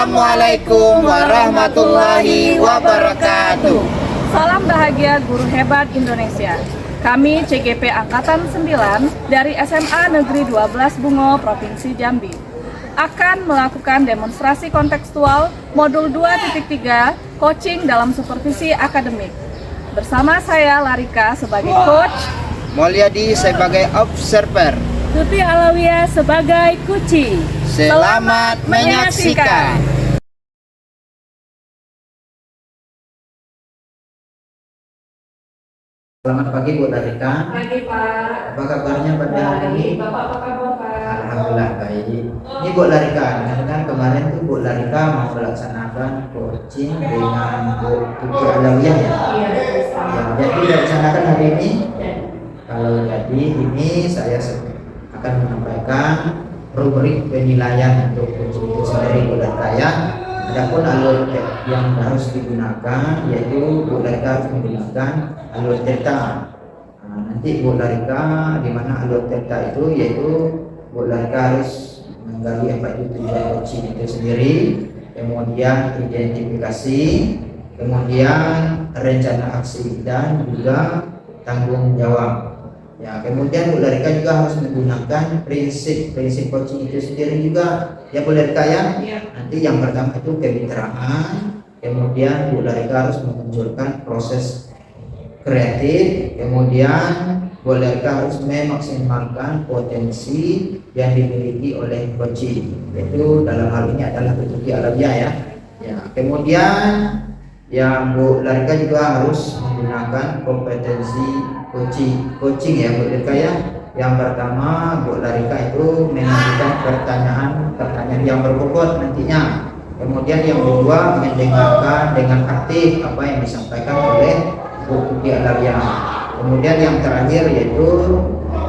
Assalamualaikum warahmatullahi wabarakatuh. Salam bahagia guru hebat Indonesia. Kami CGP Angkatan 9 dari SMA Negeri 12 Bungo, Provinsi Jambi akan melakukan demonstrasi kontekstual modul 2.3 coaching dalam supervisi akademik. Bersama saya Larika sebagai coach, Mulyadi sebagai observer. Tuti Alawiyah sebagai kuci. Selamat menyaksikan. Selamat pagi Bu Larika. Pagi Pak. Apa kabarnya pada hari ini? Bapak apa kabar Pak? Alhamdulillah baik. Ini Bu Larika, kan kemarin tuh Bu Larika mau melaksanakan coaching dengan Bu Tuti Alawiyah ya. Iya. Ya, jadi dilaksanakan hari ini. Kalau jadi ini saya akan menyampaikan rubrik penilaian untuk coaching itu sendiri Bu Larika ya. Adapun alur yang harus digunakan yaitu Bu Larika harus menggunakan alur delta. Nah, nanti Bu Larika di mana alur delta itu yaitu Bu Larika harus menggali apa itu tujuan coaching itu sendiri, kemudian identifikasi, kemudian rencana aksi dan juga tanggung jawab. Ya, kemudian Bu Larika juga harus menggunakan prinsip coaching itu sendiri juga ya Bu Larika ya. Nanti yang pertama itu kemitraan, kemudian Bu Larika harus memunculkan proses kreatif, kemudian Bu Larika harus memaksimalkan potensi yang dimiliki oleh coaching, yaitu dalam hal ini adalah Bu Tuti Alawiyah ya. Ya, kemudian yang Bu Larika juga harus menggunakan kompetensi coaching ya Bu Larika ya. Yang pertama Bu Larika itu mengajukan pertanyaan yang berbobot nantinya. Kemudian yang kedua mendengarkan dengan aktif apa yang disampaikan oleh Bu Tuti Alawiyah. Kemudian yang terakhir yaitu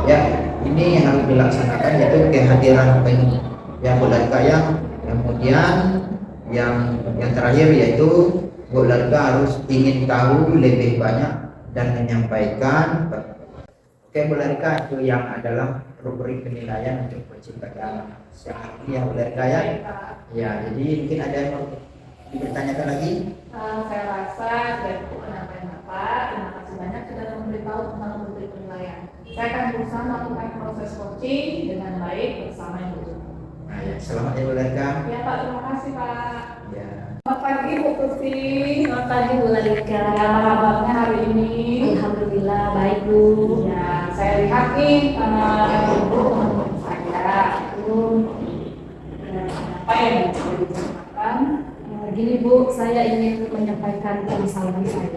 ya ini harus dilaksanakan yaitu kehadiran penuh ya Bu Larika ya. Kemudian yang terakhir yaitu Bu Larika harus ingin tahu lebih banyak dan menyampaikan. Oke Bu Larika, itu yang adalah rubrik penilaian untuk coaching pada siang ini ya Bu Larika ya. Ya, jadi mungkin ada yang mau dipertanyakan lagi? Saya rasa dari penyampaian Bapak, terima kasih banyak sudah memberitahu tentang rubrik penilaian. Saya akan berusaha melakukan proses coaching dengan baik bersama Ibu. Nah, ya, selamat ya Bu Larika. Ya Pak, terima kasih Pak. Ya. Selamat pagi Bu Tuti. Selamat pagi Bu Larika. Apa kabarnya hari ini? Alhamdulillah baik Bu. Ya, saya lihat nih Ibu teman-teman saya itu apa yang bisa diceritakan? Gini Bu, saya ingin menyampaikan permasalahan saya.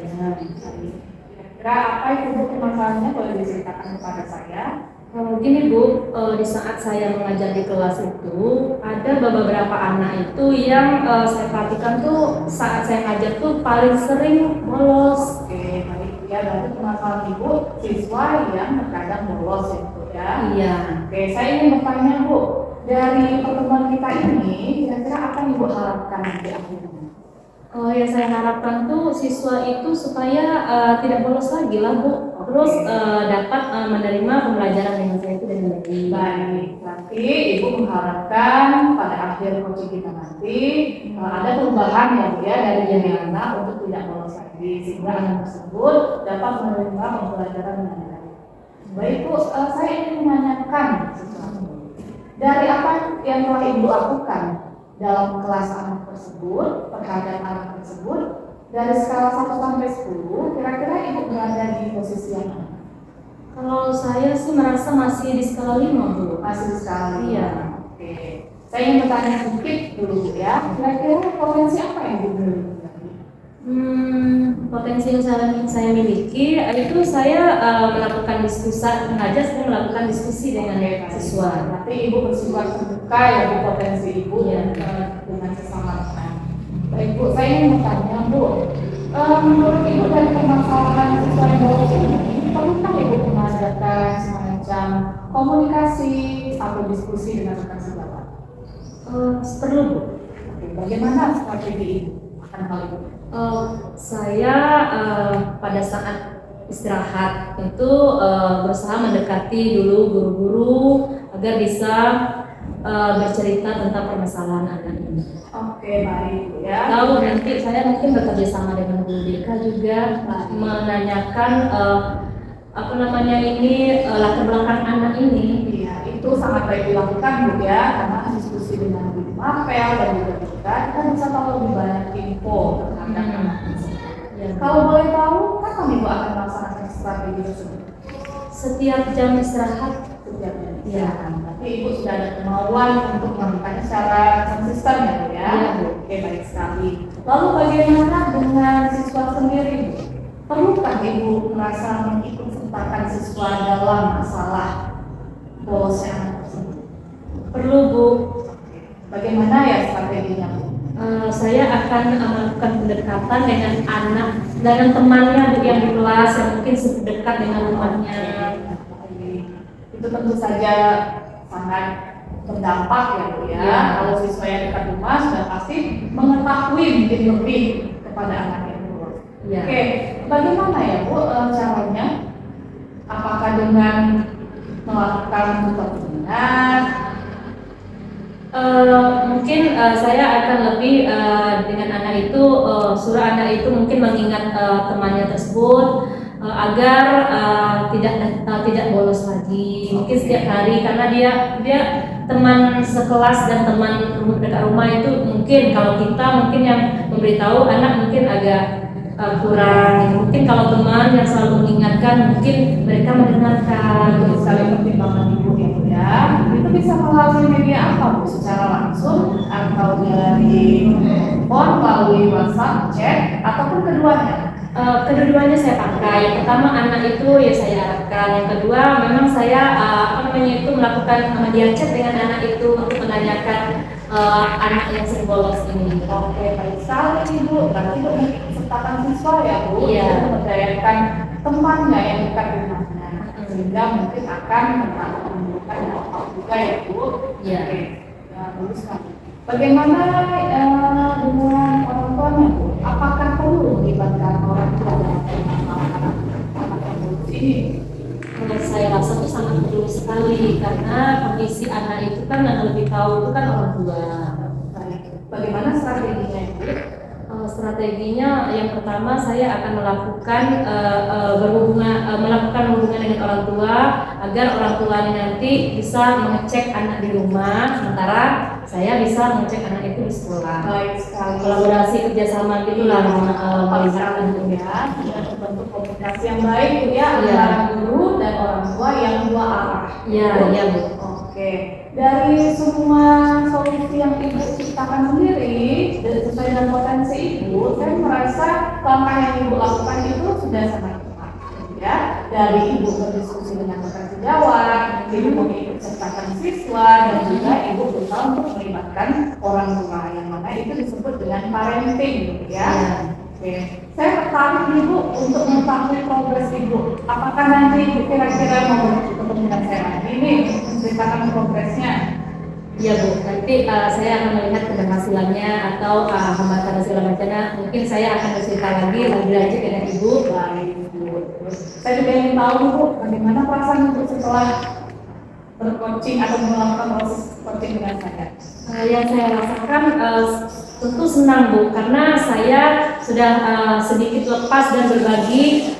Kira-kira apa itu Bu permasalahannya, boleh diceritakan kepada saya? Gini Bu, di saat saya mengajar di kelas itu ada beberapa anak itu yang saya perhatikan tuh saat saya ngajar tuh paling sering bolos. Oke, baik ya, berarti permasalahan Ibu siswa yang terkadang bolos ya Bu ya? Iya. Oke, saya ingin bertanya Bu, dari pertemuan kita ini kira-kira apa yang Ibu harapkan di akhirnya? Yang saya harapkan tuh siswa itu supaya tidak bolos lagi lah Bu. Terus dapat menerima pembelajaran dengan saya itu dengan baik. Baik, berarti Ibu mengharapkan pada akhir coaching kita nanti ada perubahan ya Bu ya dari anak untuk tidak bolos lagi sehingga anak tersebut dapat menerima pembelajaran dengan baik. Baik Bu, saya ingin menanyakan sesuatu. Dari apa yang telah Ibu lakukan dalam kelas anak tersebut, terhadap anak tersebut, dari skala 1 sampai 10, kira-kira Ibu berada di posisi yang mana? Kalau saya sih merasa masih di skala 5 Bu. Masih di skala 5. Iya. Oke. Saya ingin bertanya sedikit dulu ya. Kira-kira potensi apa yang Ibu miliki? Potensi yang saya miliki itu saya melakukan diskusi, mengajar saya melakukan diskusi dengan siswa. Berarti Ibu bersifat terbuka ya Bu, potensi Ibu Iya. dengan sesama teman. Baik Bu, saya ingin bertanya Bu, menurut Ibu dari permasalahan siswa yang bolos ini, perlukah Ibu mengadakan semacam komunikasi atau diskusi dengan rekan sejawat? Perlu Bu. Oke, bagaimana strategi Ibu akan hal itu? Saya pada saat istirahat itu berusaha mendekati dulu guru-guru agar bisa bercerita tentang permasalahan anak ini. Oke. Oke, baik Bu ya. Atau nanti saya mungkin bekerja sama dengan Bu Deka juga menanyakan apa namanya ini latar belakang anak ini. Iya, itu sangat baik dilakukan Bu ya, karena diskusi dengan Bu Mapel dan juga kita bisa tahu lebih banyak info terhadap anak tersebut. Ya. Kalau boleh tahu, kapan Ibu akan melaksanakan strategi tersebut? Setiap jam istirahat. Setiap jam Iya. istirahat. Tapi Ibu sudah ada kemauan untuk melakukannya secara konsisten ya Bu ya? Iya, Bu. Oke, baik sekali. Lalu bagaimana dengan siswa sendiri Bu? Perlukah Ibu merasa mengikut sertakan siswa dalam masalah bolosnya anak tersebut? Perlu Bu. Bagaimana ya strateginya Bu? Saya akan melakukan pendekatan dengan anak, dengan temannya Bu yang di kelas yang mungkin dekat dengan rumahnya. Itu tentu saja sangat berdampak ya Bu ya. Ya. Kalau siswa yang dekat rumah sudah pasti mengetahui mungkin lebih kepada anak yang bolos. Ya. Oke, bagaimana ya Bu caranya? Apakah dengan melakukan tutor minat? Mungkin saya akan lebih dengan anak itu suruh anak itu mungkin mengingat temannya tersebut agar tidak bolos lagi mungkin setiap hari karena dia teman sekelas dan teman dekat rumah itu mungkin kalau kita mungkin yang memberitahu anak mungkin agak kurang mungkin kalau teman yang selalu mengingatkan mungkin mereka mendengarkan Untuk saling pertimbangan Ibu ya Bu ya. Itu bisa melalui media apa Bu? Secara langsung atau dari telepon, melalui WhatsApp, chat, ataupun keduanya? Kedua-duanya saya pakai. Yang pertama anak itu ya saya arahkan. Yang kedua memang saya melakukan media chat dengan anak itu untuk menanyakan anak yang sering bolos ini. Oke, baik sekali Ibu. Berarti Ibu sertakan siswa ya Bu, Iya. untuk memberdayakan temannya yang dekat rumahnya, sehingga mungkin akan menimbulkan dampak juga ya Bu. Iya. Oke, ya, bagus sekali. Bagaimana dengan orang tuanya Bu? Apakah perlu melibatkan orang tua dalam penanganan anak yang bolos ini? Menurut saya rasa itu sangat perlu sekali karena kondisi anak itu kan yang lebih tahu itu kan orang tua. Baik. Bagaimana strateginya Ibu? Strateginya yang pertama saya akan melakukan melakukan hubungan dengan orang tua agar orang tuanya nanti bisa mengecek anak di rumah sementara saya bisa mengecek anak itu di sekolah. Baik sekali. Kolaborasi kerjasama gitulah melihat ya, sudah terbentuk komunikasi yang baik Bu ya Iya. antara guru dan orang tua yang dua arah. Iya, iya Bu. Oke, dari semua solusi yang Ibu ciptakan sendiri dan sesuai dengan potensi Ibu, saya merasa langkah yang Ibu lakukan itu sudah sangat tepat. Ya, dari Ibu berdiskusi dengan rekan sejawat, Ibu mengikut sertakan siswa dan juga Ibu berusaha untuk melibatkan orang tua yang mana itu disebut dengan parenting, gitu ya. Iya. Oke, saya tertarik nih Bu untuk mengetahui progres Ibu. Apakah nanti Ibu kira-kira mau ketemu dengan saya lagi nih menceritakan progresnya? Iya Bu, nanti saya akan melihat keberhasilannya atau hambatan dan segala macamnya. Mungkin saya akan bercerita lagi lebih lanjut dengan Ibu. Baik Bu. Saya juga ingin tahu Bu, bagaimana perasaan Ibu setelah bercoaching atau melakukan proses coaching dengan saya? Yang saya rasakan tentu senang Bu, karena saya sudah sedikit lepas dan berbagi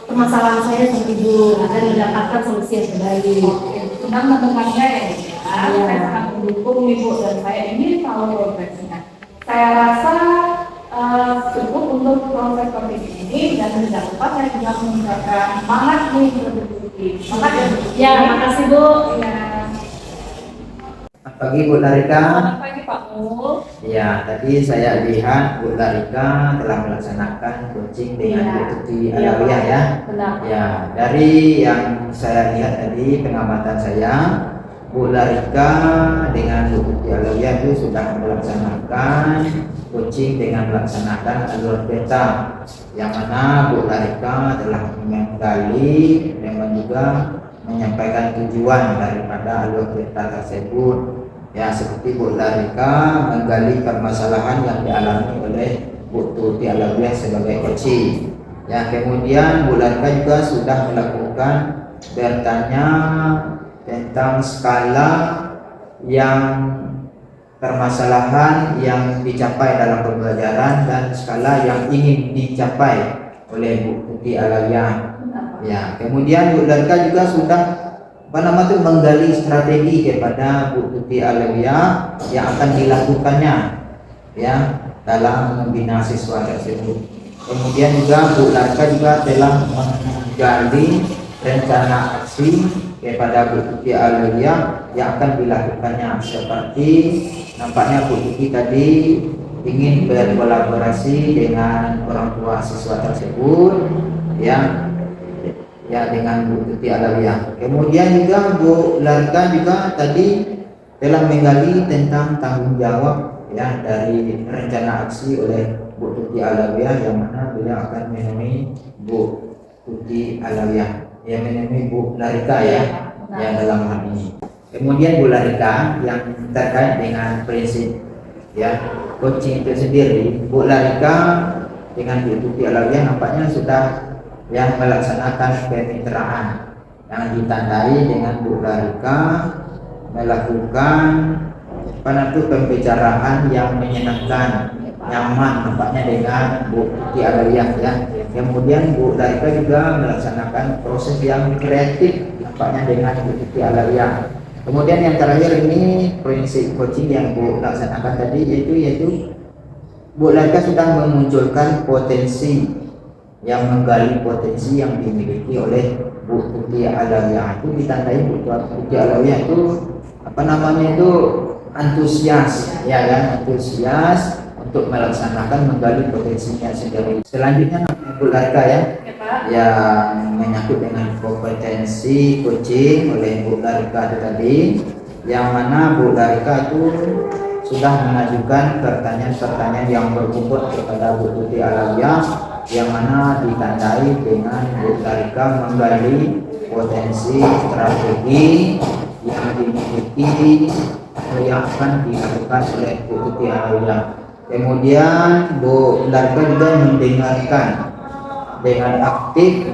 permasalahan saya sama Ibu dan mendapatkan solusi yang terbaik. Oke, senang mendengarnya ya Bu. Iya. Saya sangat mendukung Ibu dan saya ingin tahu progresnya. Saya rasa cukup untuk proses coaching ini dan tidak lupa saya juga mengucapkan semangat nih untuk Ibu. Semangat ya Bu. Ya, makasih Bu. Iya. Pagi Bu Larika. Selamat pagi Pak Mul. Ya, tadi saya lihat Bu Larika telah melaksanakan coaching dengan Iya. Bu Tuti Iya, Alawiyah ya. Benar. Ya, dari yang saya lihat tadi pengamatan saya, Bu Larika dengan Bu Tuti Alawiyah itu sudah melaksanakan coaching dengan melaksanakan alur peta, yang mana Bu Larika telah menggali dan juga menyampaikan tujuan daripada alur peta tersebut. Ya, seperti Bu Larika menggali permasalahan yang dialami oleh Bu Tuti Alawiyah sebagai coaching. Ya, kemudian Bu Larika juga sudah melakukan bertanya tentang skala yang permasalahan yang dicapai dalam pembelajaran dan skala yang ingin dicapai oleh Bu Tuti Alawiyah. Ya, kemudian Bu Larika juga sudah menggali strategi kepada Bu Tuti Alawiyah yang akan dilakukannya ya dalam membina siswa tersebut. Kemudian juga Bu Larika juga telah menggali rencana aksi kepada Bu Tuti Alawiyah yang akan dilakukannya, seperti nampaknya Bu Tuti tadi ingin berkolaborasi dengan orang tua siswa tersebut ya dengan Bu Tuti Alawiyah. Kemudian juga Bu Larika juga tadi telah menggali tentang tanggung jawab ya dari rencana aksi oleh Bu Tuti Alawiyah, yang mana beliau akan menemui Bu Tuti Alawiyah yang menemui Bu Larika ya dalam hal ini. Kemudian Bu Larika yang terkait dengan prinsip ya coaching itu sendiri, Bu Larika dengan Bu Tuti Alawiyah nampaknya sudah yang melaksanakan kemitraan yang ditandai dengan Bu Larika melakukan pembicaraan yang menyenangkan, nyaman nampaknya dengan Bu Tuti Alawiyah ya. Kemudian Bu Larika juga melaksanakan proses yang kreatif nampaknya dengan Bu Tuti Alawiyah. Kemudian yang terakhir ini prinsip coaching yang Bu laksanakan tadi yaitu Bu Larika sudah memunculkan potensi yang menggali potensi yang dimiliki oleh Bu Tuti Alawiyah. Itu ditandai Bu Tuti Alawiyah itu antusias ya kan, antusias untuk melaksanakan menggali potensinya sendiri. Selanjutnya Bu Larika yang menyangkut dengan kompetensi coaching oleh Bu Larika itu tadi, yang mana Bu Larika itu sudah mengajukan pertanyaan-pertanyaan yang berbobot kepada Bu Tuti Alawiyah, yang mana ditandai dengan Bu Larika menggali potensi strategi yang dimiliki yang akan dilakukan oleh Bu Tuti Alawiyah. Kemudian Bu Larika juga mendengarkan dengan aktif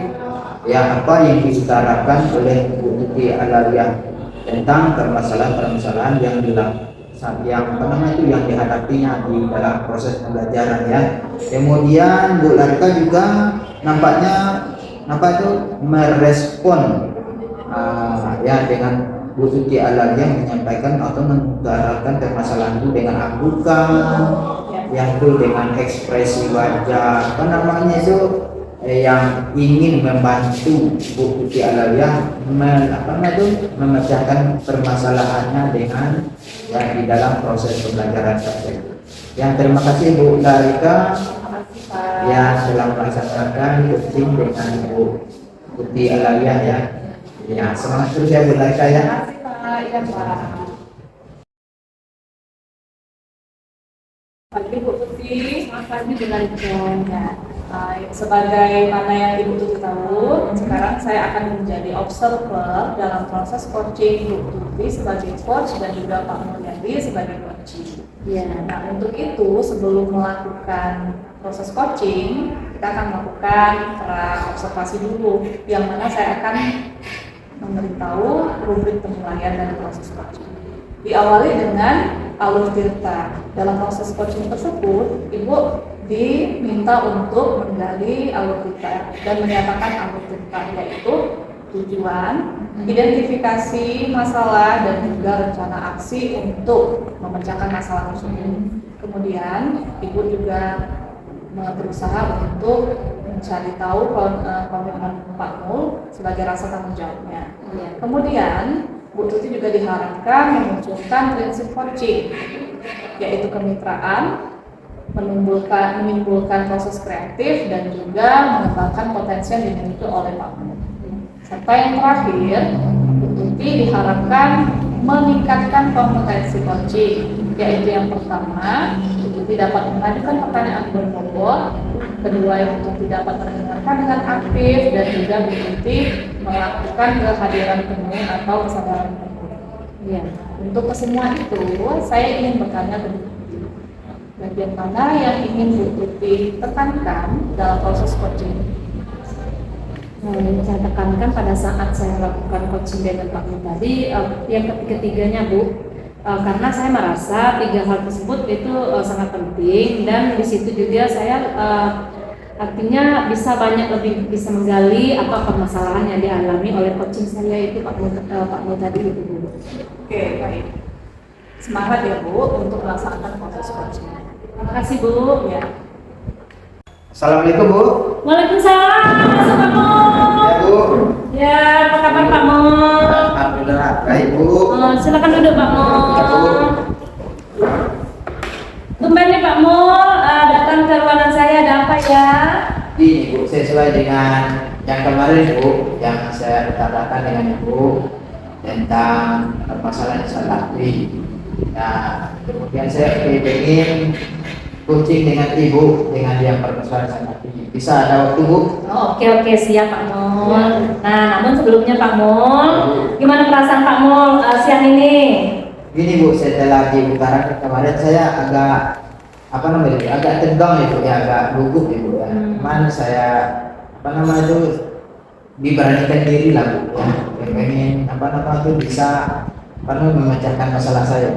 apa yang diutarakan oleh Bu Tuti Alawiyah tentang permasalahan-permasalahan yang dihadapinya di dalam proses pembelajaran ya. Kemudian Bu Larika juga nampaknya merespon dengan Bu Tuti Alawiyah menyampaikan atau mengutarakan permasalahan itu dengan anggukan, yang itu dengan ekspresi wajah yang ingin membantu Bu Tuti Alawiyah memecahkan permasalahannya dengan di dalam proses pembelajaran tersebut. Yang terima kasih Bu Larika yang telah melaksanakan coaching dengan Bu Tuti Alawiyah ya. Ya, semangat terus ya Bu Larika ya. Pagi Bu Tuti, pagi dengan sebagai mana yang Ibu Tuti tahu, sekarang saya akan menjadi observer dalam proses coaching Bu Tuti sebagai coach dan juga Pak Mulyadi sebagai coaching. Ya, nah untuk itu sebelum melakukan proses coaching, kita akan melakukan observasi dulu, yang mana saya akan memberitahu rubrik penilaian dari proses coaching. Diawali dengan alur tirta. Dalam proses coaching tersebut, Ibu diminta untuk menggali alur tirta dan menyatakan alur tirta, yaitu tujuan, identifikasi masalah, dan juga rencana aksi untuk memecahkan masalah tersebut. Kemudian, Ibu juga berusaha untuk mencari tahu komitmen Pak Mul sebagai rasa tanggung jawabnya. Kemudian, Bu Tuti juga diharapkan memunculkan prinsip coaching, yaitu kemitraan, menimbulkan proses kreatif, dan juga mengembangkan potensi yang dimiliki oleh Pak Mul. Serta yang terakhir, Bu Tuti diharapkan meningkatkan kompetensi coaching, yaitu yang pertama, Bu Tuti dapat mengajukan pertanyaan berbobot, kedua, Bu Tuti dapat mendengarkan dengan aktif, dan juga Bu Tuti melakukan kehadiran penuh atau kesadaran penuh. Ya, untuk kesemua itu, saya ingin bertanya ke Bu Tuti, bagian mana yang ingin Bu Tuti tekankan dalam proses coaching? Saya tekankan pada saat saya lakukan coaching dengan Pak Mul tadi, yang ketiganya Bu, karena saya merasa 3 hal tersebut itu sangat penting, dan di situ juga saya artinya bisa lebih bisa menggali apa permasalahan yang dialami oleh coaching saya itu Pak Mu tadi itu Bu. Oke, baik. Semangat ya Bu untuk melaksanakan proses coaching. Terima kasih Bu. Ya. Assalamualaikum Bu. Waalaikumsalam Pak Mu. Ya Bu. Ya, apa kabar Pak Mu? Alhamdulillah baik Bu. Silakan duduk Pak Mu. Ya, Bu. Tumben nih Pak Mu datang ke ruangan saya, ada apa ya? Ini Bu, sesuai dengan yang kemarin Bu, yang saya utarakan dengan Ibu tentang permasalahan salafwi. Nah, kemudian saya ingin coaching dengan Ibu dengan yang permasalahan salafwi. Bisa ada waktu Bu? Oke, siap Pak Mul. Ya. Nah, namun sebelumnya Pak Mul, gimana perasaan Pak Mul siang ini? Gini Bu, setelah diutarakan kemarin saya agak tegang itu ya, agak gugup itu ya. Cuman saya diberanikan diri lah Bu ya. Pengen bisa memecahkan masalah saya.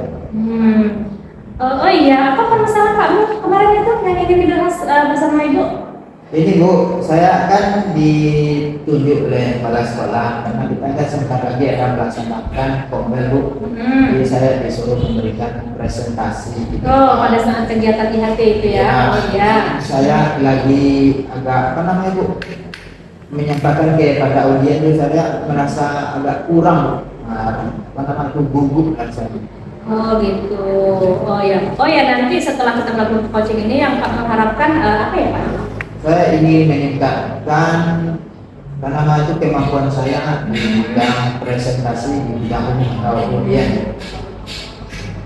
Oh iya, apa permasalahan Pak Mul kemarin itu yang ingin dibahas bersama Ibu? Ini Bu, saya kan ditunjuk oleh kepala sekolah karena kita kan sebentar lagi akan melaksanakan Komel Bu. Jadi saya disuruh memberikan presentasi gitu. Oh, pada saat kegiatan IHT itu ya? Oh iya. Saya lagi agak Bu, menyampaikan kepada audiens itu saya merasa agak kurang gugup rasanya. Oh gitu. Oh ya, nanti setelah kita melakukan coaching ini yang Pak mengharapkan apa ya Pak? Saya ingin meningkatkan kemampuan saya di bidang presentasi, di bidang umum atau audiens.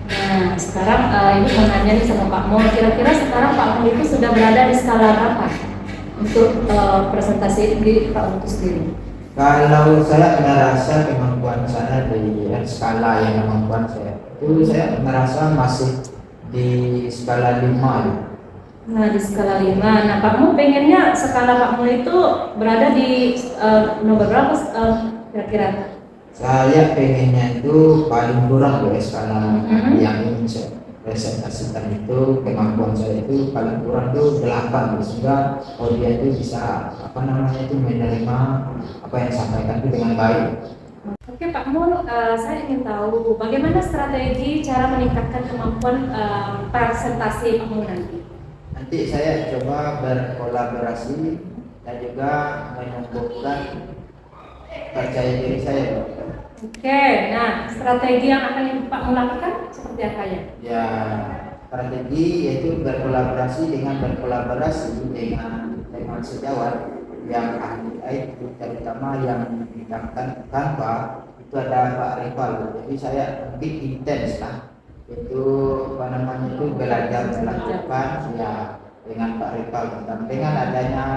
Nah, sekarang Ibu mau nanya nih sama Pak Mul, kira-kira sekarang Pak Mul itu sudah berada di skala berapa untuk presentasi di Pak Mul itu sendiri? Kalau saya merasa kemampuan saya di skala yang kemampuan saya itu saya merasa masih di skala 5 ya. Nah, di skala 5. Nah, Pak Mul pengennya skala Pak Mul itu berada di nomor berapa kira-kira? Saya pengennya itu paling kurang di skala yang ingin saya presentasikan itu, kemampuan saya itu paling kurang itu 8 sehingga audiens itu bisa menerima apa yang disampaikan itu dengan baik. Oke Pak Mul, saya ingin tahu bagaimana strategi cara meningkatkan kemampuan presentasi Pak Mul nanti. Nanti saya coba berkolaborasi dan juga menumbuhkan percaya diri saya. Oke, nah strategi yang akan Pak Mul lakukan seperti apa ya? Ya, strategi yaitu berkolaborasi dengan teman sejawat yang ahli IT, terutama yang bidangkan Canva itu ada Pak Rifal. Jadi saya mungkin intens lah itu belajar melakukan ya dengan Pak Rifal. Dan dengan adanya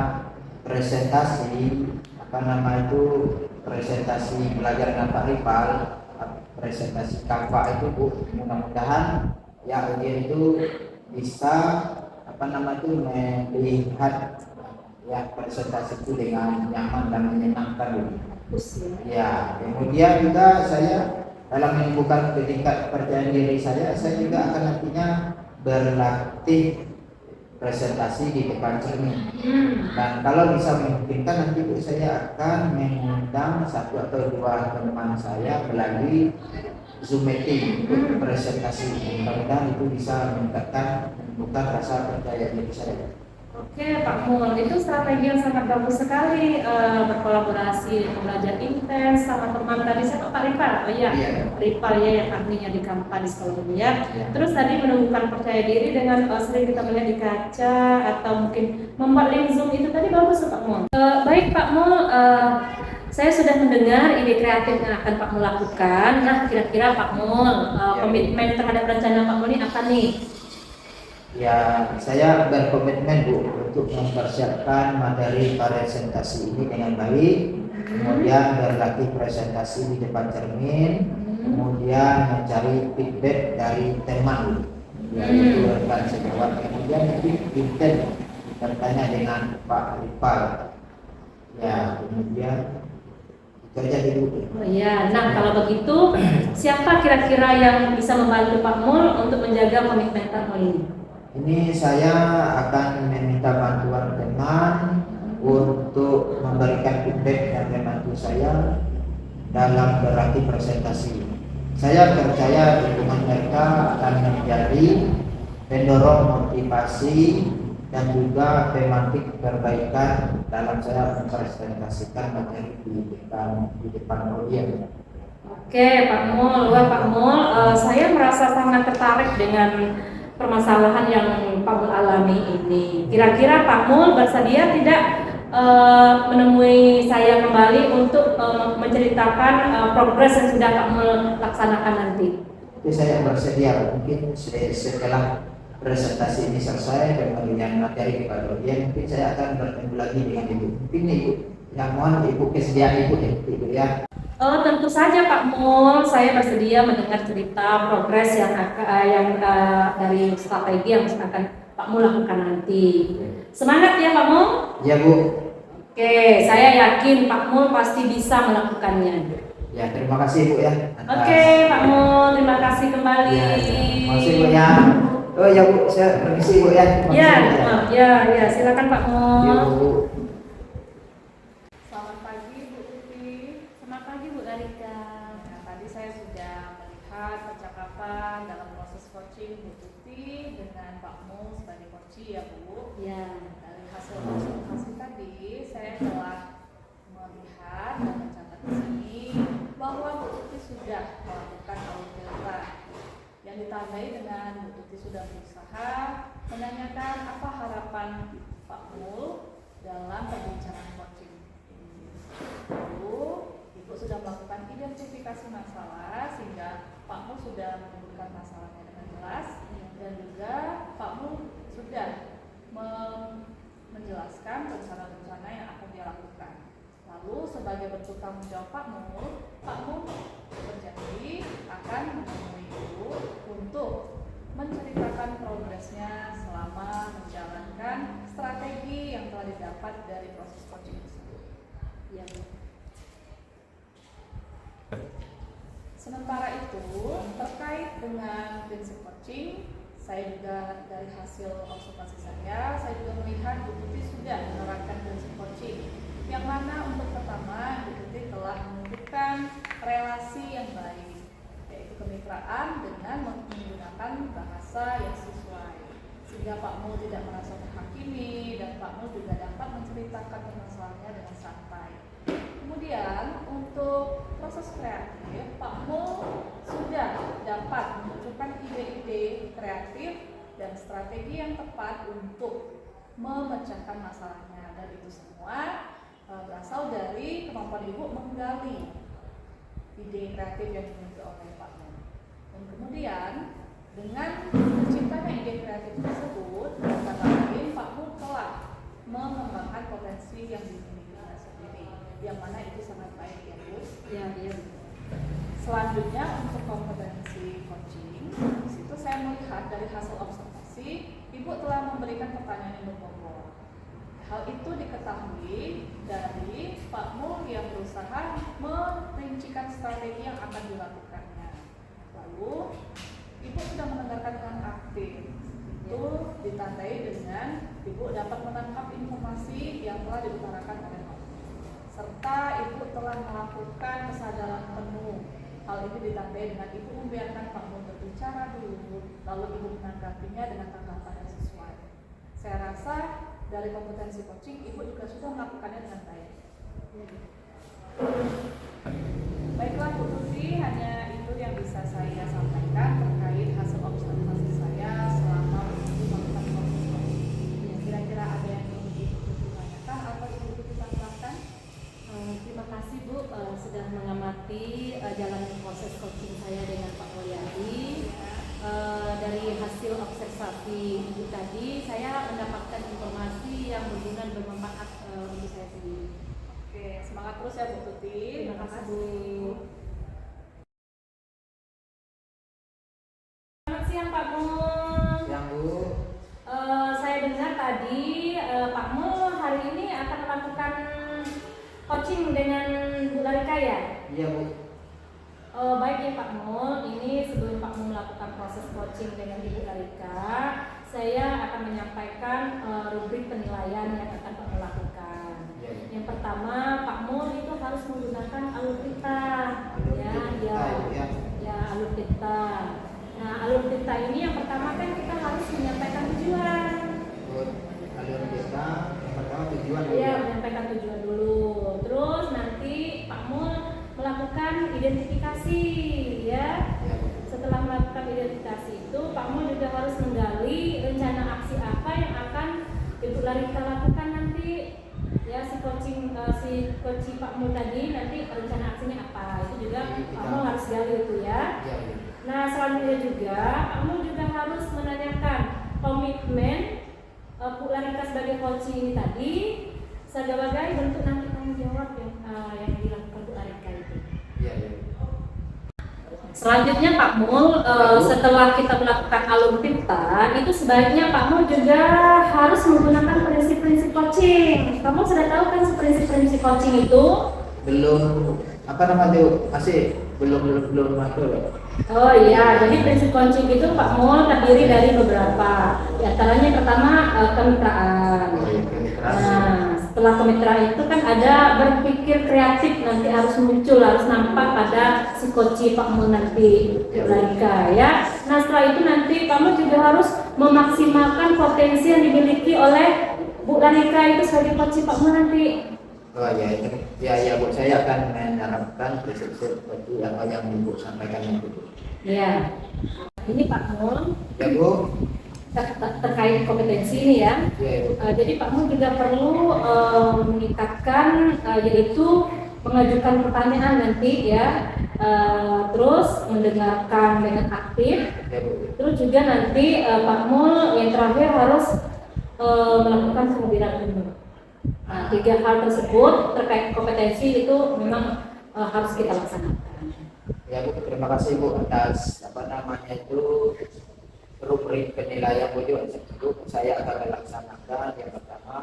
presentasi presentasi belajar dengan Pak Rifal, presentasi Canva itu Bu, mudah-mudahan ya audiens itu bisa melihat ya presentasi itu dengan nyaman dan menyenangkan Bu. Ya, kemudian juga saya dalam menumbuhkan tingkat kepercayaan diri saya juga akan nantinya berlatih presentasi di depan cermin. Dan kalau bisa memungkinkan nanti saya akan mengundang 1 atau 2 teman saya melalui Zoom meeting untuk presentasi. Mudah-mudahan itu bisa meningkatkan rasa percaya diri saya. Oke Pak Mul, itu strategi yang sangat bagus sekali, berkolaborasi, belajar intens sama teman tadi siapa Pak Rifal? Oh iya, Rifal ya yang ahlinya di Canva di sekolah dunia. Terus tadi menumbuhkan percaya diri dengan sering kita melihat di kaca atau mungkin membuat link Zoom itu tadi bagus Pak Mul. Baik Pak Mul, saya sudah mendengar ide kreatif yang akan Pak Mul lakukan. Nah kira-kira Pak Mul komitmen terhadap rencana Pak Mul ini apa nih? Ya, saya berkomitmen Bu untuk mempersiapkan materi presentasi ini dengan baik, kemudian berlatih presentasi di depan cermin, kemudian mencari feedback dari teman, yaitu rekan sejawat, kemudian intens bertanya dengan Pak Rifal. Ya, kemudian kerja di Ibu. Oh iya, nah kalau begitu siapa kira-kira yang bisa membantu Pak Mul untuk menjaga komitmen Pak Mul ini? Ini saya akan meminta bantuan teman untuk memberikan feedback dan membantu saya dalam berarti presentasi. Saya percaya dukungan mereka akan menjadi pendorong motivasi dan juga tematik perbaikan dalam saya mempresentasikan materi di depan audiens. Oke, Pak Mul, wah Pak Mul, saya merasa sangat tertarik dengan permasalahan yang Pak Mul alami ini. Kira-kira Pak Mul bersedia tidak menemui saya kembali untuk menceritakan progres yang sudah Pak Mul laksanakan nanti? Jadi saya bersedia, mungkin setelah presentasi ini selesai dan pemberian materi kepada audiens, mungkin saya akan bertemu lagi dengan Ibu. Mungkin Ibu yang mohon Ibu kesediaan Ibu ya. Tentu saja Pak Mul, saya bersedia mendengar cerita progres yang dari strategi yang akan Pak Mul lakukan nanti. Semangat ya Pak Mul. Ya Bu. Oke, saya yakin Pak Mul pasti bisa melakukannya. Ya, terima kasih Bu ya. Oke Pak Mul, terima kasih kembali. Ya, terima kasih Bu ya. Oh ya Bu, saya permisi Bu ya. Ya, silakan Pak Mul. Ya, Bu. Selamat pagi Bu Tuti. Selamat pagi Bu Larika. Nah, tadi saya sudah melihat percakapan dalam proses coaching Bu Tuti dengan Pak Mul sebagai coach ya Bu. Ya. Dari hasil konsultasi tadi saya telah melihat dan mencatat di sini bahwa Bu Tuti sudah melakukan audit delta yang ditandai dengan Bu Tuti sudah berusaha menanyakan apa harapan Pak Mul dalam perbincangan coaching ini. Lalu Ibu sudah melakukan identifikasi masalah sehingga Pak Mul sudah menyebutkan masalahnya dengan jelas dan juga Pak Mul sudah menjelaskan rencana-rencana yang akan dia lakukan. Lalu sebagai bentuk tanggung jawab Pak Mul berjanji akan menemui Ibu untuk menceritakan progresnya selama menjalankan strategi yang telah didapat dari proses coaching tersebut. Ya. Sementara itu, terkait dengan prinsip coaching, saya juga dari hasil observasi saya juga melihat Bu Tuti sudah menerapkan prinsip coaching, yang mana untuk pertama Bu Tuti telah menunjukkan relasi yang baik, yaitu kemitraan dengan menggunakan bahasa yang sesuai, sehingga Pak Mul tidak merasa terhakimi dan Pak Mul juga dapat menceritakan permasalahannya dengan santai. Kemudian untuk proses kreatif, Pak Mul sudah dapat menunjukkan ide-ide kreatif dan strategi yang tepat untuk memecahkan masalahnya, dan itu semua berasal dari kemampuan Ibu menggali ide kreatif yang dimiliki oleh Pak Mul. Dan kemudian dengan terciptanya ide kreatif tersebut, kata lain Pak Mul telah mengembangkan potensi yang dimilikinya sendiri, yang mana itu sangat baik ya Bu. Ya. Selanjutnya untuk kompetensi coaching, di situ saya melihat dari hasil observasi Ibu telah memberikan pertanyaan yang berbobot. Hal itu diketahui dari Pak Mul yang berusaha merincikan strategi yang akan dilakukannya. Lalu Ibu sudah mendengarkan dengan aktif. Itu ditandai dengan Ibu dapat menangkap informasi yang telah diutarakan oleh Pak Mul, serta Ibu telah melakukan kesadaran penuh. Hal ini ditandai dengan Ibu membiarkan Pak Mul berbicara dulu, lalu Ibu menanggapinya dengan tanggapan yang sesuai. Saya rasa dari kompetensi coaching Ibu juga sudah melakukannya dengan baik. Baiklah Bu Tuti, hanya itu yang bisa saya sampaikan terkait hasil observasi saya selama melakukan proses coaching. Kira-kira ada yang ingin Ibu Tuti tanyakan atau Ibu Tuti tambahkan? Terima kasih Bu sudah mengamati jalan proses coaching saya dengan Pak Mulyadi. Dari hasil observasi Ibu tadi, saya mendapatkan informasi yang berguna dan bermanfaat untuk saya sendiri. Oke, semangat terus ya Bu Tuti. Terima kasih Bu. Selamat siang Pak Mul. Siang Bu. Saya dengar tadi Pak Mul hari ini akan melakukan coaching dengan Bu Larika ya? Iya Bu. Baik ya Pak Mul, ini sebelum Pak Mul melakukan proses coaching dengan Ibu Larika, saya akan menyampaikan rubrik penilaian yang akan Pak Mul lakukan. Iya, iya. Yang pertama, Pak Mul itu harus menggunakan alur pita, alur pita. Nah, alur pita ini yang pertama kan kita harus menyampaikan tujuan. Alur kita yang pertama tujuan. Iya, menyampaikan tujuan dulu. Terus nanti Pak Mul melakukan identifikasi, ya. Ya, Bu. Setelah melakukan identifikasi itu, Pak Mul juga harus menggali rencana aksi apa yang akan Ibu Larika lakukan nanti. Ya, si coaching Pak Mul tadi nanti rencana aksinya apa? Itu juga Pak Mul harus gali itu ya. Iya, Bu. Nah, selanjutnya juga Pak Mul juga harus menanyakan komitmen Bu Larika sebagai coaching ini tadi sebagai bentuk nanti tanggung jawab yang dilakukan Bu Larika itu. Iya, iya. Selanjutnya Pak Mul, setelah kita melakukan alur pita, itu sebaiknya Pak Mul juga harus menggunakan prinsip-prinsip coaching. Pak Mul sudah tahu kan prinsip-prinsip coaching itu? Belum apa namanya tuh? Masih belum masuk. Oh iya, jadi prinsip coaching itu Pak Mul terdiri dari beberapa. Di antaranya yang pertama kemitraan. Nah, setelah kemitraan itu kan ada berpikir kreatif, nanti harus muncul, harus nampak pada si coach Pak Mul nanti Larika ya. Nah, setelah itu nanti Pak Mul juga harus memaksimalkan potensi yang dimiliki oleh Bu Larika itu sebagai coach Pak Mul nanti. Oh ya, itu ya Bu, saya akan menerapkan prinsip seperti yang Ibu sampaikan itu. Ya. Ini Pak Mul Ya Bu. terkait kompetensi ini ya. Ya, Bu. Jadi Pak Mul juga perlu meningkatkan yaitu mengajukan pertanyaan nanti ya, terus mendengarkan dengan aktif, Ya, Bu. terus juga nanti Pak Mul yang terakhir harus melakukan kehadiran umum. Nah, 3 hal tersebut terkait kompetensi itu memang harus kita laksanakan. Ya Bu, terima kasih Bu atas itu rubrik penilaian Bu juga. Saya akan melaksanakan yang pertama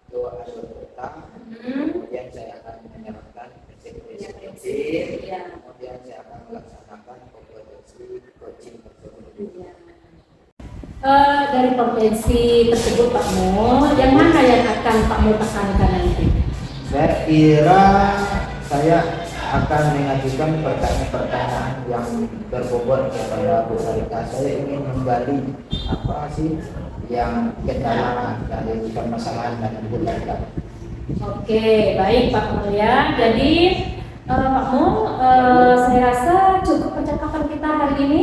itu alur peta, kemudian saya akan menerapkan prinsip-prinsip, kemudian saya akan melaksanakan kompetensi coaching tersebut. Dari kompetensi tersebut Pak Mul, yang mana yang akan Pak Mul tekankan nanti? Saya kira saya akan mengajukan pertanyaan-pertanyaan yang berbobot kepada Bu Larika. Saya ingin menggali apa sih yang kendala dari permasalahan dari Bu Larika. Oke, baik Pak Mul ya. Jadi Pak Mul, saya rasa cukup percakapan kita hari ini.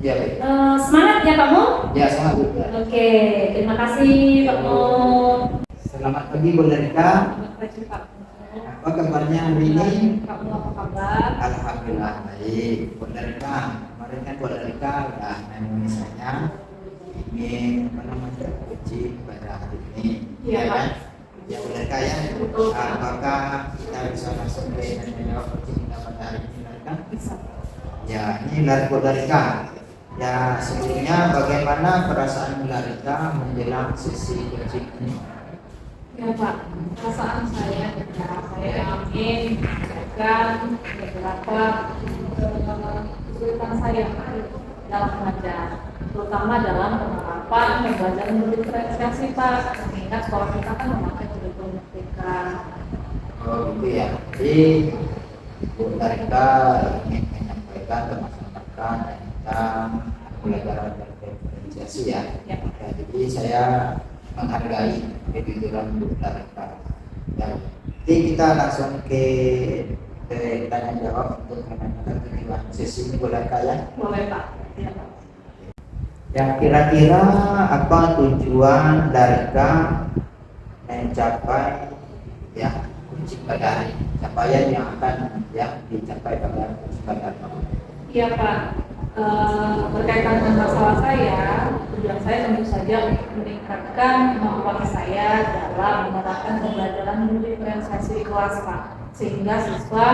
Ya, baik. Semangat ya Pak Mul. Ya, semangat Bu. Oke, terima kasih Pak Mul. Selamat pagi Bu Larika. Terima kasih Pak Mul. Apa kabarnya hari ini? Pak Mul apa kabar? Alhamdulillah baik. Bu Larika, kemarin kan Bu Larika udah menemui saya ingin coaching pada hari ini. Iya, Ya Pak. kan? Ya Bu Larika ya. Betul, Pak. Apakah kita bisa langsung ke menjawab coaching kita pada hari ini Larika? Bisa. Ya, ini Bu Larika. Ya, sebelumnya bagaimana perasaan Bu Larika menjelang sesi coaching ini? Ya Pak, perasaan saya ingin menyampaikan beberapa kesulitan saya dalam mengajar, terutama dalam penerapan pembelajaran berdiferensiasi Pak, mengingat sekolah kita kan memakai kurikulum merdeka. Oh gitu ya. Jadi Bu Larika ingin menyampaikan atau memaksanakan tentang pembelajaran berdiferensiasi ya. Ya. Ya, jadi saya menghargai kejujuran Bu Larika. Ya, jadi kita langsung ke tanya jawab untuk menanyakan tujuan sesi ini Bu Larika ya. Boleh Pak? Ya Pak. Ya, kira-kira apa tujuan Larika mencapai ya kunci pada hari ini? Capaian yang akan ya dicapai pada kunci pada hari ini. Iya Pak, berkaitan dengan masalah saya, tujuan saya tentu saja untuk meningkatkan kemampuan saya dalam menerapkan pembelajaran berdiferensiasi di kelas Pak, sehingga siswa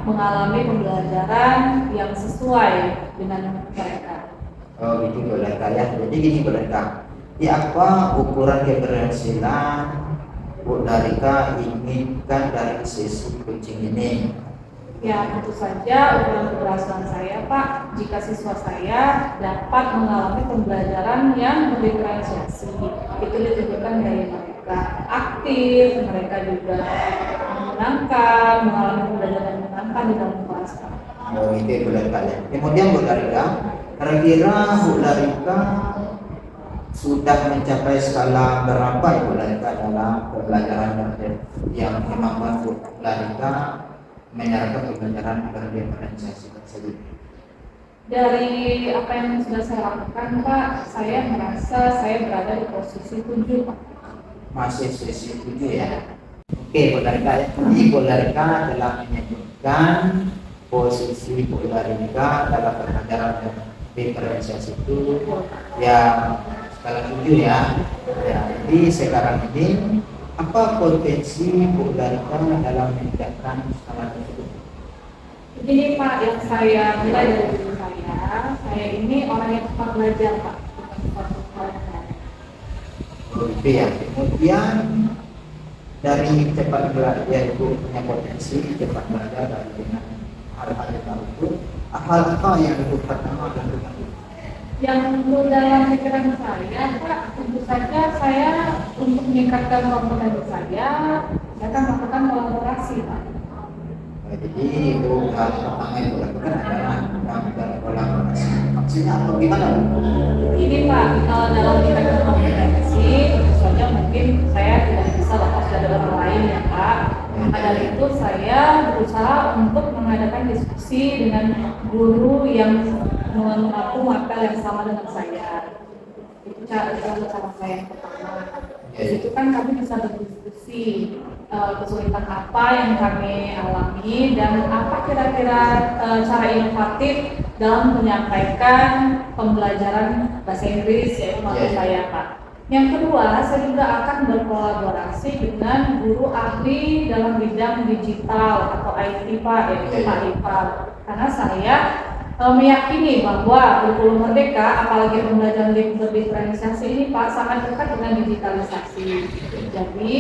mengalami pembelajaran yang sesuai dengan mereka. Oh gitu Bu Larika ya. Jadi gini Bu Larika, ya apa ukuran keberhasilan Bu Larika inginkan dari sesi coaching ini? Ya, tentu saja ukuran keberhasilan saya, Pak, jika siswa saya dapat mengalami pembelajaran yang berdiferensiasi. Itu ditunjukkan dari mereka aktif, mereka juga menyenangkan, mengalami pembelajaran yang menyenangkan di dalam kelas, Pak. Oh, itu Bu Larika ya. Kemudian Bu Larika, kira-kira Bu Larika sudah mencapai skala berapa Ibu Larika dalam pembelajaran yang memang Bu Larika menyarankan pembelajaran berdiferensiasi tersebut? Dari apa yang sudah saya lakukan, Pak, saya merasa saya berada di posisi 7, Pak. Masih sesi 7 ya. Oke, Bu Larika ya. Jadi Bu Larika telah menyebutkan posisi Bu Larika dalam pembelajaran diferensiasi itu yang skala 7 ya. Ya, jadi sekarang ini apa potensi Bu Larika dalam meningkatkan skala tersebut? Begini, Pak, yang saya mulai dari diri saya ini orang yang cepat belajar, Pak, bukan cepat belajar. Itu ya. Kemudian dari cepat belajar itu punya potensi cepat belajar dari dengan hal-hal yang baru itu apa yang itu pertama lakukan? Yang untuk dalam pikiran saya, Pak, tentu saja saya untuk meningkatkan kompetensi saya akan melakukan kolaborasi, Pak. Jadi itu hal pertama yang dilakukan adalah melakukan kolaborasi. Maksudnya apa gimana? Ini, Pak, dalam meningkatkan kompetensi, tentu saja mungkin saya tidak bisa lepas dari orang lain ya, Pak. Maka dari itu saya berusaha untuk mengadakan diskusi dengan guru yang mengaku materi yang sama dengan saya. Itu cara saya yang pertama. Di situ kan kami bisa berdiskusi kesulitan apa yang kami alami dan apa kira-kira cara inovatif dalam menyampaikan pembelajaran bahasa Inggris yaitu materi saya, Pak. Yang kedua, saya juga akan berkolaborasi dengan guru ahli dalam bidang digital atau IT, Pak, yaitu Pak Ipal. Karena saya meyakini bahwa kurikulum merdeka, apalagi pembelajaran berdiferensiasi ini, Pak, sangat dekat dengan digitalisasi. Jadi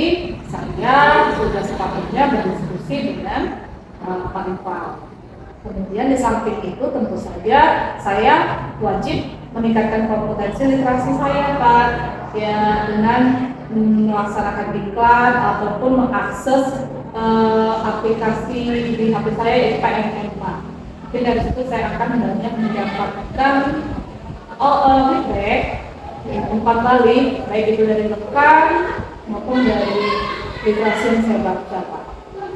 saya sudah sepatutnya berdiskusi dengan Pak Ipal. Kemudian di samping itu tentu saja saya wajib meningkatkan kompetensi literasi saya, Pak, ya dengan melaksanakan iklan ataupun mengakses aplikasi di HP saya yaitu PNN, Pak. Jadi dari situ saya akan banyak mendapatkan feedback 4 kali, baik itu dari rekan maupun dari literasi yang saya baca, Pak.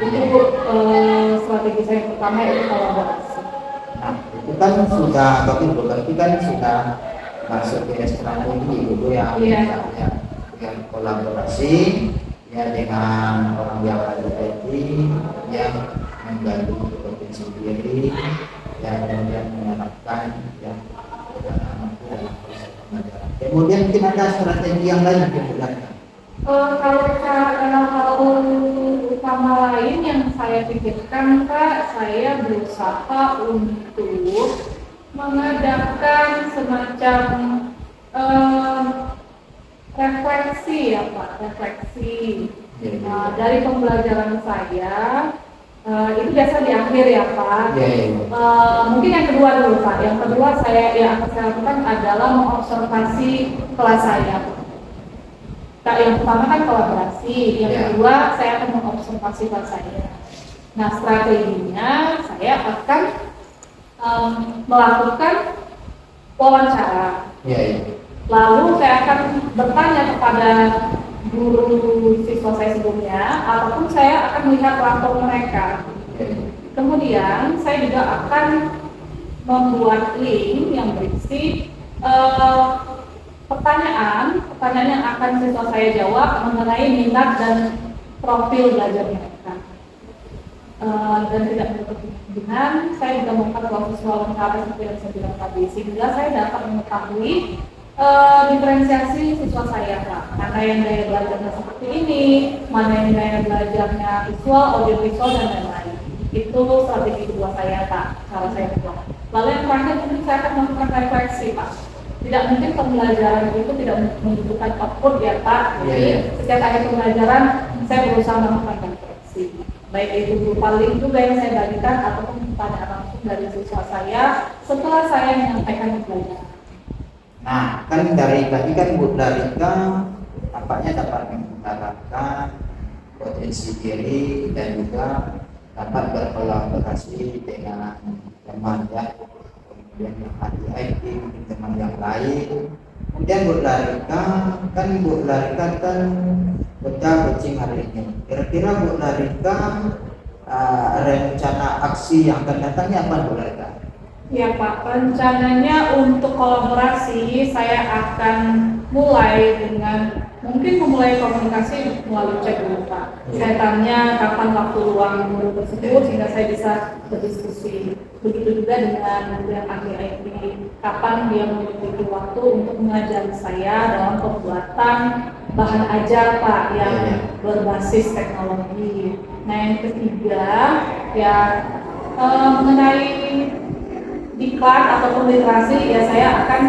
Itu strategi saya yang pertama yaitu kolaborasi. Nah, itu kan sudah berarti kan sudah masuk ke strategi itu yang yang kolaborasi ya dengan orang yang ada di yang menggali potensi diri yang kemudian menerapkan yang mampu dalam proses pembelajaran. Kemudian mungkin ada strategi yang lain yang digunakan. Kalau utama lain yang saya pikirkan, Pak, saya berusaha untuk mengadakan semacam refleksi ya, Pak, refleksi dari pembelajaran saya. Itu biasa di akhir ya, Pak. Mungkin yang kedua dulu, Pak. Yang kedua yang akan saya lakukan adalah mengobservasi kelas saya. Nah, yang pertama kan kolaborasi, yang kedua saya akan mengobservasi kelas saya. Nah, strateginya saya akan melakukan wawancara. Lalu saya akan bertanya kepada guru siswa saya sebelumnya, ataupun saya akan melihat rapor mereka. Kemudian saya juga akan membuat link yang berisi pertanyaan yang akan siswa saya jawab mengenai minat dan profil belajar mereka. Dan tidak menutup kemungkinan saya juga membuat proses wawancara seperti yang saya bilang tadi, sehingga saya dapat mengetahui diferensiasi siswa saya, Pak. Mana yang gaya belajarnya seperti ini, mana yang gaya belajarnya visual, audiovisual dan lain-lain. Itu strategi kedua saya, Pak. Cara saya kedua. Lalu yang terakhir mungkin saya akan melakukan refleksi, Pak. Tidak mungkin pembelajaran itu tidak membutuhkan output ya, Pak. Jadi setiap akhir pembelajaran saya berusaha melakukan refleksi. baik itu berupa link juga yang saya bagikan ataupun pertanyaan langsung dari siswa saya setelah saya menyampaikan pelajaran. Nah, kan dari tadi kan Bu Larika tampaknya dapat mengutarakan potensi diri dan juga dapat berkolaborasi dengan teman ya, kemudian yang ahli IT, teman yang lain. Kemudian Bu Larika kan sudah coaching hari ini. Kira-kira Bu Larika rencana aksi yang akan datangnya apa Bu Larika? Ya Pak, rencananya untuk kolaborasi saya akan mulai dengan mungkin memulai komunikasi melalui chat dulu Pak. Saya tanya kapan waktu luang guru tersebut sehingga saya bisa berdiskusi. Begitu juga dengan yang ahli IT, kapan dia memiliki waktu untuk mengajari saya dalam pembuatan bahan ajar Pak yang berbasis teknologi. Nah yang ketiga ya mengenai iklan ataupun literasi ya saya akan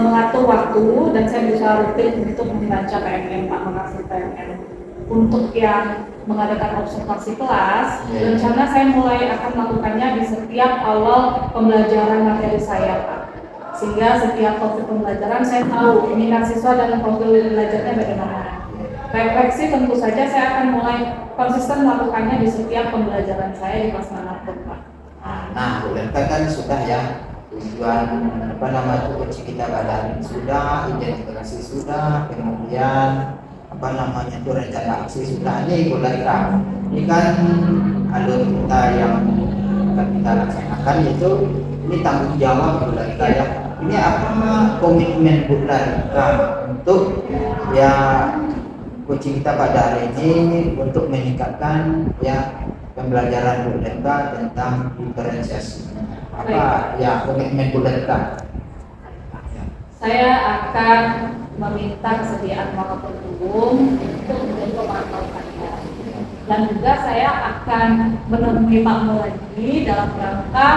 mengatur waktu dan saya bisa rutin untuk membaca PMM Pak, mengasih PMM. Untuk yang mengadakan observasi kelas, rencana saya mulai akan melakukannya di setiap awal pembelajaran materi saya Pak. Sehingga setiap topik pembelajaran saya tahu minat siswa dan profil belajarnya bagaimana. Refleksi tentu saja saya akan mulai konsisten melakukannya di setiap pembelajaran saya di kelas manapun Pak. Nah, Bu Larika kan sudah ya tujuan coaching kita pada hari sudah, identifikasi sudah, kemudian itu rencana aksi sudah. Ini Bu Larika, ini kan alur kita yang akan kita laksanakan itu ini tanggung jawab Bu Larika ya. Ini apa komitmen Bu Larika untuk ya coaching kita pada hari ini untuk meningkatkan ya pembelajaran Bu Larika tentang diferensiasi. Apa ya komitmen Bu Larika? Saya akan meminta kesediaan Bapak Penghubung untuk menjadi pemantau kalian. Dan juga saya akan menemui Pak Mul lagi dalam rangka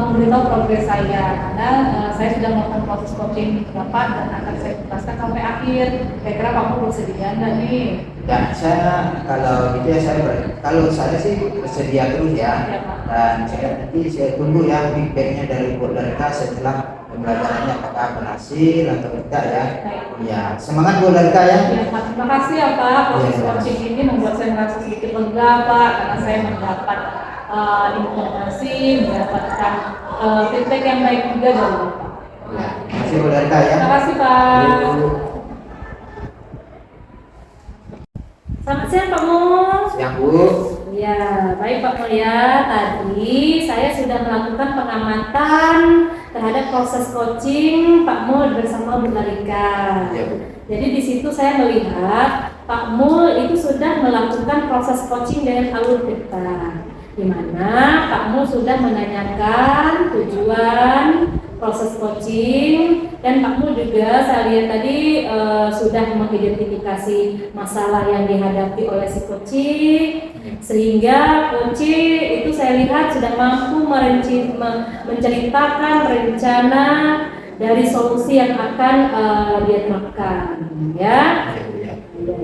memberitahu progres saya. Karena saya sudah melakukan proses coaching Bapak dan akan saya tuntaskan sampai akhir. Kira-kira Pak Mul bersedia nggak nih? Dan saya kalau gitu ya kalau saya sih bersedia terus ya. Dan saya tunggu ya feedbacknya dari Bu Larika setelah pembelajarannya apakah berhasil atau tidak ya. Ya, semangat Bu Larika ya. Terima kasih ya Pak. Proses coaching ini membuat saya merasa sedikit lega Pak karena saya mendapat informasi, mendapatkan feedback yang baik juga dari Bapak. Ya, terima kasih Bu Larika ya. Terima kasih Pak. Selamat siang Pak Mul. Siang Bu. Ya, baik Pak Mul ya. Tadi saya sudah melakukan pengamatan terhadap proses coaching Pak Mul bersama Bu Larika. Ya, Bu. Jadi di situ saya melihat Pak Mul itu sudah melakukan proses coaching dengan alur kita, di mana Pak Mul sudah menanyakan tujuan proses coaching dan Pak Mul juga saya lihat tadi sudah mengidentifikasi masalah yang dihadapi oleh si coaching, sehingga coaching itu saya lihat sudah mampu menceritakan rencana dari solusi yang akan dia terapkan, ya.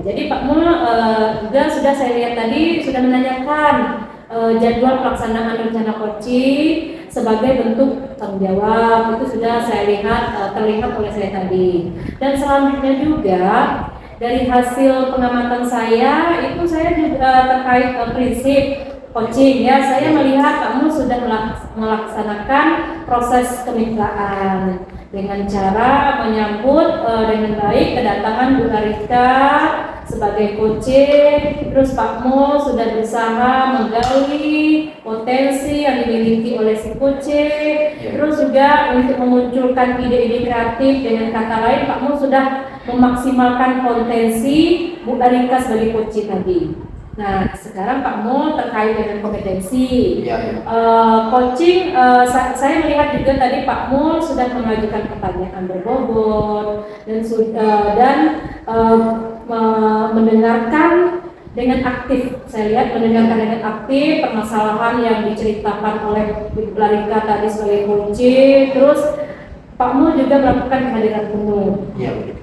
Jadi Pak Mul juga sudah saya lihat tadi sudah menanyakan jadwal pelaksanaan rencana coaching sebagai bentuk tanggung jawab. Itu sudah saya lihat terlihat oleh saya tadi. Dan selanjutnya juga dari hasil pengamatan saya itu saya juga terkait prinsip coaching ya. Saya melihat kamu sudah melaksanakan proses kemitraan dengan cara menyambut dengan baik kedatangan Bu Larika sebagai coaching. Terus Pak Mul sudah berusaha menggali potensi yang dimiliki oleh si coaching. Terus juga untuk memunculkan ide-ide kreatif, dengan kata lain Pak Mul sudah memaksimalkan potensi Bu Larika sebagai coaching tadi. Nah, sekarang Pak Mul terkait dengan kompetensi coaching, saya melihat juga tadi Pak Mul sudah mengajukan pertanyaan berbobot dan mendengarkan dengan aktif. Saya lihat mendengarkan dengan aktif permasalahan yang diceritakan oleh Bu Larika tadi sebagai coaching. Terus Pak Mul juga melakukan kehadiran penuh.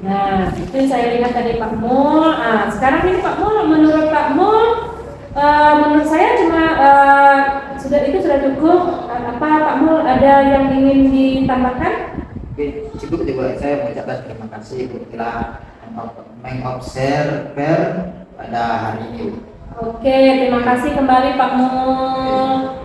Nah, itu yang saya lihat tadi Pak Mul. Sekarang ini Pak Mul, menurut Pak Mul, Menurut saya cuma itu sudah cukup. Apa Pak Mul ada yang ingin ditambahkan? Oke, cukup juga saya mengucapkan terima kasih telah mengobserver pada hari ini. Oke, terima kasih kembali Pak Mul.